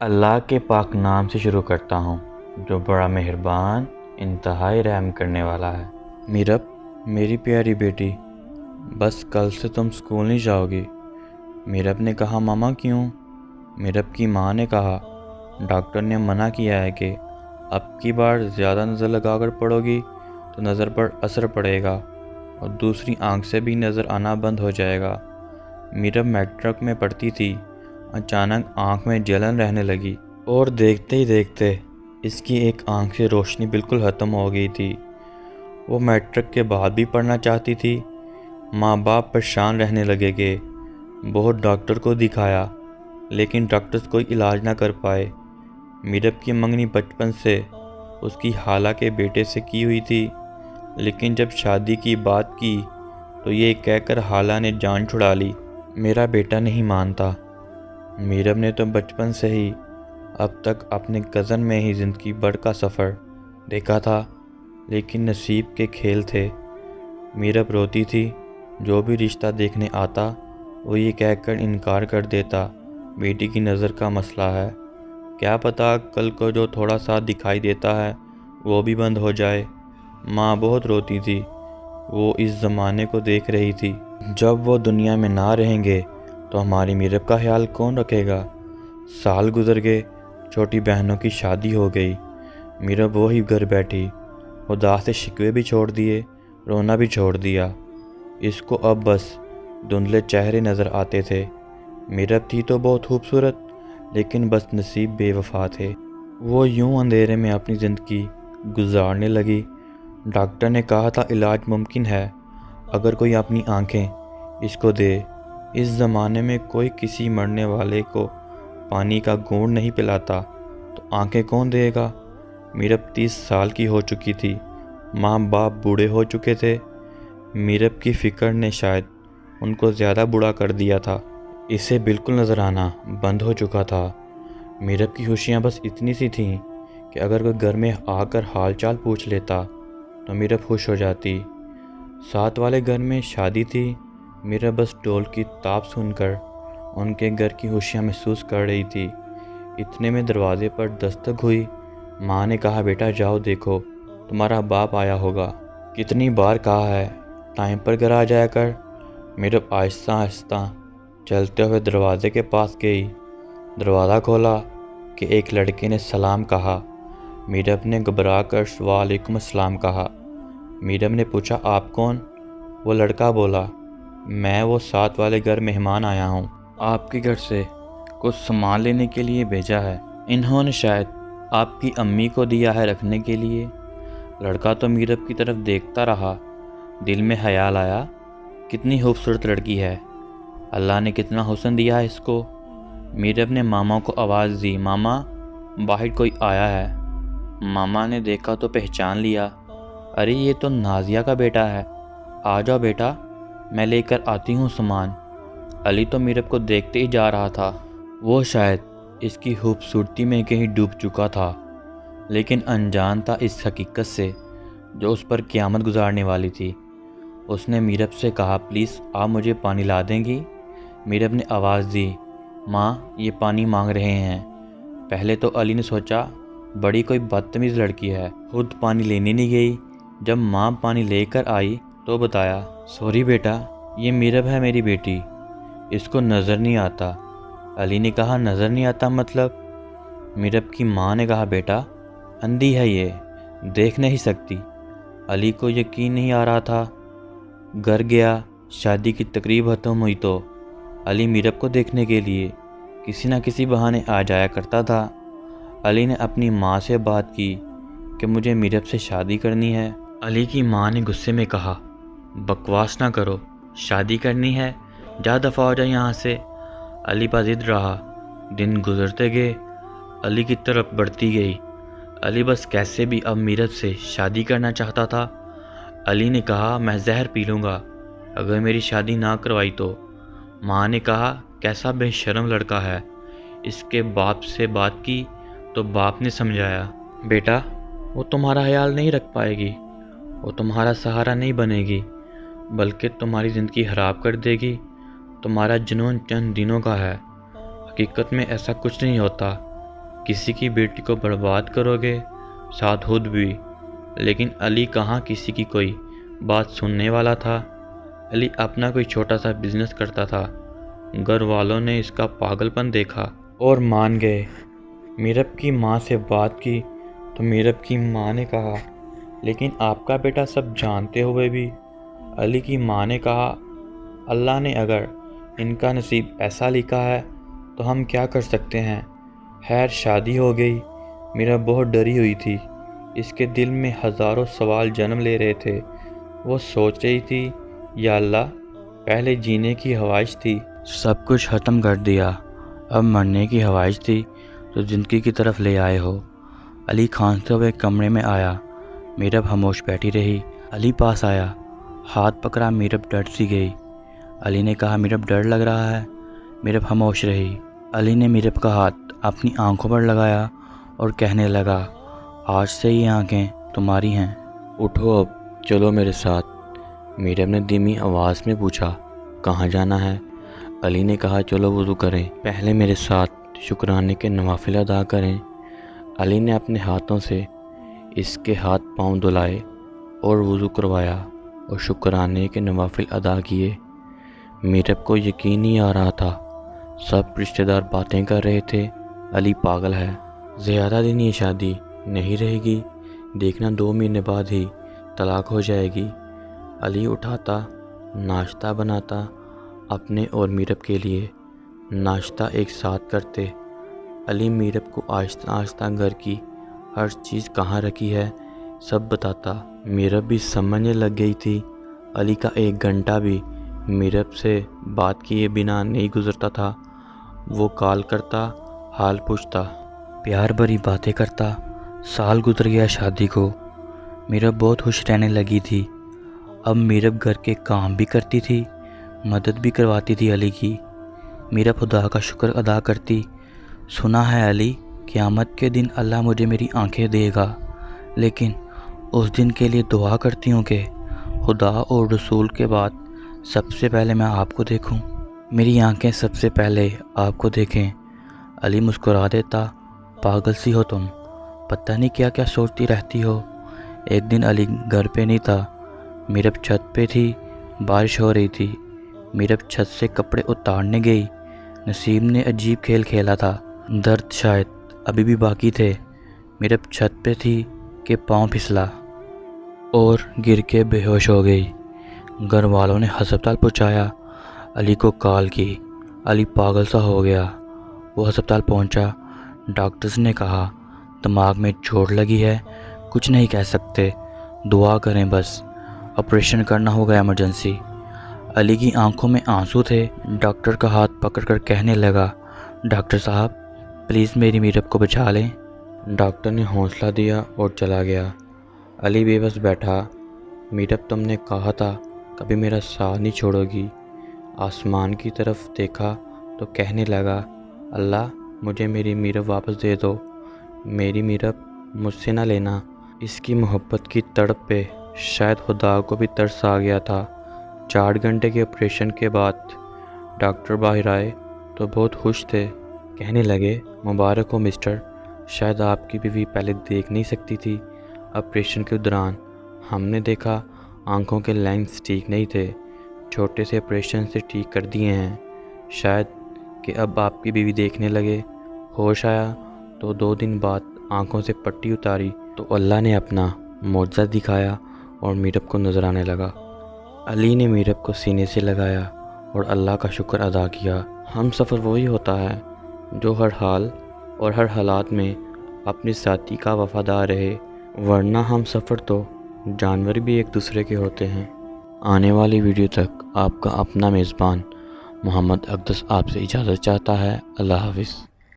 اللہ کے پاک نام سے شروع کرتا ہوں جو بڑا مہربان انتہائی رحم کرنے والا ہے۔ میرب، میری پیاری بیٹی، بس کل سے تم اسکول نہیں جاؤ گی۔ میرب نے کہا ماما کیوں؟ میرب کی ماں نے کہا ڈاکٹر نے منع کیا ہے کہ اب کی بار زیادہ نظر لگا کر پڑھو گی تو نظر پر اثر پڑے گا اور دوسری آنکھ سے بھی نظر آنا بند ہو جائے گا۔ میرب میٹرک میں پڑھتی تھی، اچانک آنکھ میں جلن رہنے لگی اور دیکھتے ہی دیکھتے اس کی ایک آنکھ سے روشنی بالکل ختم ہو گئی تھی۔ وہ میٹرک کے بعد بھی پڑھنا چاہتی تھی۔ ماں باپ پریشان رہنے لگے کہ بہت ڈاکٹر کو دکھایا لیکن ڈاکٹرز کوئی علاج نہ کر پائے۔ میرب کی منگنی بچپن سے اس کی خالہ کے بیٹے سے کی ہوئی تھی، لیکن جب شادی کی بات کی تو یہ کہہ کر خالہ نے جان چھڑا لی میرا بیٹا نہیں مانتا۔ میرب نے تو بچپن سے ہی اب تک اپنے کزن میں ہی زندگی بھر کا سفر دیکھا تھا، لیکن نصیب کے کھیل تھے۔ میرب روتی تھی، جو بھی رشتہ دیکھنے آتا وہ یہ کہہ کر انکار کر دیتا بیٹی کی نظر کا مسئلہ ہے، کیا پتہ کل کو جو تھوڑا سا دکھائی دیتا ہے وہ بھی بند ہو جائے۔ ماں بہت روتی تھی، وہ اس زمانے کو دیکھ رہی تھی۔ جب وہ دنیا میں نہ رہیں گے تو ہماری میرب کا خیال کون رکھے گا؟ سال گزر گئے، چھوٹی بہنوں کی شادی ہو گئی، میرب وہی گھر بیٹھی، خدا سے شکوے بھی چھوڑ دیے، رونا بھی چھوڑ دیا۔ اس کو اب بس دھندلے چہرے نظر آتے تھے۔ میرب تھی تو بہت خوبصورت، لیکن بس نصیب بے وفا تھے۔ وہ یوں اندھیرے میں اپنی زندگی گزارنے لگی۔ ڈاکٹر نے کہا تھا علاج ممکن ہے اگر کوئی اپنی آنکھیں اس کو دے۔ اس زمانے میں کوئی کسی مرنے والے کو پانی کا گھونٹ نہیں پلاتا تو آنکھیں کون دے گا؟ میرب 30 سال کی ہو چکی تھی، ماں باپ بوڑھے ہو چکے تھے۔ میرب کی فکر نے شاید ان کو زیادہ بوڑھا کر دیا تھا۔ اسے بالکل نظر آنا بند ہو چکا تھا۔ میرب کی خوشیاں بس اتنی سی تھیں کہ اگر کوئی گھر میں آ کر حال چال پوچھ لیتا تو میرب خوش ہو جاتی۔ ساتھ والے گھر میں شادی تھی، میرب بس ڈھول کی تاپ سن کر ان کے گھر کی خوشیاں محسوس کر رہی تھی۔ اتنے میں دروازے پر دستک ہوئی۔ ماں نے کہا بیٹا جاؤ دیکھو تمہارا باپ آیا ہوگا، کتنی بار کہا ہے ٹائم پر گھر آ جایا کر۔ میرب آہستہ آہستہ چلتے ہوئے دروازے کے پاس گئی۔ دروازہ کھولا کہ ایک لڑکے نے سلام کہا۔ میرب نے گھبرا کر وعلیکم السلام کہا۔ میرب نے پوچھا آپ کون؟ وہ لڑکا بولا میں وہ ساتھ والے گھر مہمان آیا ہوں، آپ کے گھر سے کچھ سامان لینے کے لیے بھیجا ہے، انہوں نے شاید آپ کی امی کو دیا ہے رکھنے کے لیے۔ لڑکا تو میرب کی طرف دیکھتا رہا، دل میں خیال آیا کتنی خوبصورت لڑکی ہے، اللہ نے کتنا حسن دیا ہے اس کو۔ میرب نے ماما کو آواز دی ماما باہر کوئی آیا ہے۔ ماما نے دیکھا تو پہچان لیا، ارے یہ تو نازیہ کا بیٹا ہے، آ جاؤ بیٹا میں لے کر آتی ہوں سامان۔ علی تو میرب کو دیکھتے ہی جا رہا تھا، وہ شاید اس کی خوبصورتی میں کہیں ڈوب چکا تھا، لیکن انجان تھا اس حقیقت سے جو اس پر قیامت گزارنے والی تھی۔ اس نے میرب سے کہا پلیز آپ مجھے پانی لا دیں گی؟ میرب نے آواز دی ماں یہ پانی مانگ رہے ہیں۔ پہلے تو علی نے سوچا بڑی کوئی بدتمیز لڑکی ہے، خود پانی لینے نہیں گئی۔ جب ماں پانی لے کر آئی تو بتایا سوری بیٹا یہ میرب ہے میری بیٹی، اس کو نظر نہیں آتا۔ علی نے کہا نظر نہیں آتا مطلب؟ میرب کی ماں نے کہا بیٹا اندھی ہے یہ، دیکھ نہیں سکتی۔ علی کو یقین نہیں آ رہا تھا۔ گھر گیا، شادی کی تقریب ختم ہوئی تو علی میرب کو دیکھنے کے لیے کسی نہ کسی بہانے آ جایا کرتا تھا۔ علی نے اپنی ماں سے بات کی کہ مجھے میرب سے شادی کرنی ہے۔ علی کی ماں نے غصے میں کہا بکواس نہ کرو، شادی کرنی ہے جا دفع ہو جا یہاں سے۔ علی پر ضد رہا، دن گزرتے گئے، علی کی طرف بڑھتی گئی۔ علی بس کیسے بھی اب میرب سے شادی کرنا چاہتا تھا۔ علی نے کہا میں زہر پی لوں گا اگر میری شادی نہ کروائی تو۔ ماں نے کہا کیسا بے شرم لڑکا ہے۔ اس کے باپ سے بات کی تو باپ نے سمجھایا بیٹا وہ تمہارا خیال نہیں رکھ پائے گی، وہ تمہارا سہارا نہیں بنے گی بلکہ تمہاری زندگی خراب کر دے گی، تمہارا جنون چند دنوں کا ہے، حقیقت میں ایسا کچھ نہیں ہوتا، کسی کی بیٹی کو برباد کرو گے، ساتھ خود بھی۔ لیکن علی کہاں کسی کی کوئی بات سننے والا تھا۔ علی اپنا کوئی چھوٹا سا بزنس کرتا تھا۔ گھر والوں نے اس کا پاگل پن دیکھا اور مان گئے۔ میرب کی ماں سے بات کی تو میرب کی ماں نے کہا، لیکن آپ کا بیٹا سب جانتے ہوئے بھی؟ علی کی ماں نے کہا، اللہ نے اگر ان کا نصیب ایسا لکھا ہے تو ہم کیا کر سکتے ہیں۔ خیر شادی ہو گئی۔ میرب بہت ڈری ہوئی تھی۔ اس کے دل میں ہزاروں سوال جنم لے رہے تھے۔ وہ سوچ رہی تھی، یا اللہ، پہلے جینے کی خواہش تھی، سب کچھ ختم کر دیا، اب مرنے کی خواہش تھی تو زندگی کی طرف لے آئے ہو۔ علی کھانستے ہوئے کمرے میں آیا۔ میرب خاموش بیٹھی رہی۔ علی پاس آیا، ہاتھ پکڑا۔ میرب ڈر سی گئی۔ علی نے کہا، میرب ڈر لگ رہا ہے؟ میرب خاموش رہی۔ علی نے میرب کا ہاتھ اپنی آنکھوں پر لگایا اور کہنے لگا، آج سے یہ آنکھیں تمہاری ہیں، اٹھو اب، چلو میرے ساتھ۔ میرب نے دھیمی آواز میں پوچھا، کہاں جانا ہے؟ علی نے کہا، چلو وضو کریں، پہلے میرے ساتھ شکرانے کے نوافل ادا کریں۔ علی نے اپنے ہاتھوں سے اس کے ہاتھ پاؤں دھلائے اور وضو کروایا اور شکرانے کے نوافل ادا کیے۔ میرب کو یقین نہیں آ رہا تھا۔ سب رشتہ دار باتیں کر رہے تھے، علی پاگل ہے، زیادہ دن یہ شادی نہیں رہے گی، دیکھنا 2 مہینے بعد ہی طلاق ہو جائے گی۔ علی اٹھاتا، ناشتہ بناتا اپنے اور میرب کے لیے، ناشتہ ایک ساتھ کرتے۔ علی میرب کو آہستہ آہستہ گھر کی ہر چیز کہاں رکھی ہے سب بتاتا۔ میرب بھی سمجھنے لگ گئی تھی۔ علی کا 1 گھنٹہ بھی میرب سے بات کیے بنا نہیں گزرتا تھا۔ وہ کال کرتا، حال پوچھتا، پیار بھری باتیں کرتا۔ سال گزر گیا شادی کو۔ میرب بہت خوش رہنے لگی تھی۔ اب میرب گھر کے کام بھی کرتی تھی، مدد بھی کرواتی تھی علی کی۔ میرب خدا کا شکر ادا کرتی، سنا ہے علی، قیامت کے دن اللہ مجھے میری آنکھیں دے گا، لیکن اس دن کے لیے دعا کرتی ہوں کہ خدا اور رسول کے بعد سب سے پہلے میں آپ کو دیکھوں، میری آنکھیں سب سے پہلے آپ کو دیکھیں۔ علی مسکرا دیتا، پاگل سی ہو تم، پتہ نہیں کیا کیا سوچتی رہتی ہو۔ ایک دن علی گھر پہ نہیں تھا۔ میرب چھت پہ تھی، بارش ہو رہی تھی۔ میرب چھت سے کپڑے اتارنے گئی۔ نصیب نے عجیب کھیل کھیلا تھا، درد شاید ابھی بھی باقی تھے۔ میرب چھت پہ تھی کہ پاؤں پھسلا اور گر کے بے ہوش ہو گئی۔ گھر والوں نے ہسپتال پہنچایا، علی کو کال کی۔ علی پاگل سا ہو گیا۔ وہ ہسپتال پہنچا۔ ڈاکٹرز نے کہا، دماغ میں چوٹ لگی ہے، کچھ نہیں کہہ سکتے، دعا کریں بس، آپریشن کرنا ہوگا ایمرجنسی۔ علی کی آنکھوں میں آنسو تھے۔ ڈاکٹر کا ہاتھ پکڑ کر کہنے لگا، ڈاکٹر صاحب پلیز میری میرب کو بچا لیں۔ ڈاکٹر نے حوصلہ دیا اور چلا گیا۔ علی بے بس بیٹھا۔ میرب تم نے کہا تھا کبھی میرا ساتھ نہیں چھوڑو گی۔ آسمان کی طرف دیکھا تو کہنے لگا، اللہ مجھے میری میرب واپس دے دو، میری میرب مجھ سے نہ لینا۔ اس کی محبت کی تڑپ پہ شاید خدا کو بھی ترس آ گیا تھا۔ 4 گھنٹے کے آپریشن کے بعد ڈاکٹر باہر آئے تو بہت خوش تھے۔ کہنے لگے، مبارک ہو مسٹر، شاید آپ کی بیوی پہلے دیکھ نہیں سکتی تھی۔ آپریشن کے دوران ہم نے دیکھا آنکھوں کے لینس ٹھیک نہیں تھے، چھوٹے سے آپریشن سے ٹھیک کر دیے ہیں، شاید کہ اب آپ کی بیوی دیکھنے لگے۔ ہوش آیا تو 2 دن بعد آنکھوں سے پٹی اتاری تو اللہ نے اپنا معجزہ دکھایا اور میرب کو نظر آنے لگا۔ علی نے میرب کو سینے سے لگایا اور اللہ کا شکر ادا کیا۔ ہم سفر وہی ہوتا ہے جو ہر حال اور ہر حالات میں اپنے ساتھی کا وفادار رہے، ورنہ ہم سفر تو جانور بھی ایک دوسرے کے ہوتے ہیں۔ آنے والی ویڈیو تک آپ کا اپنا میزبان محمد اقدس آپ سے اجازت چاہتا ہے۔ اللہ حافظ۔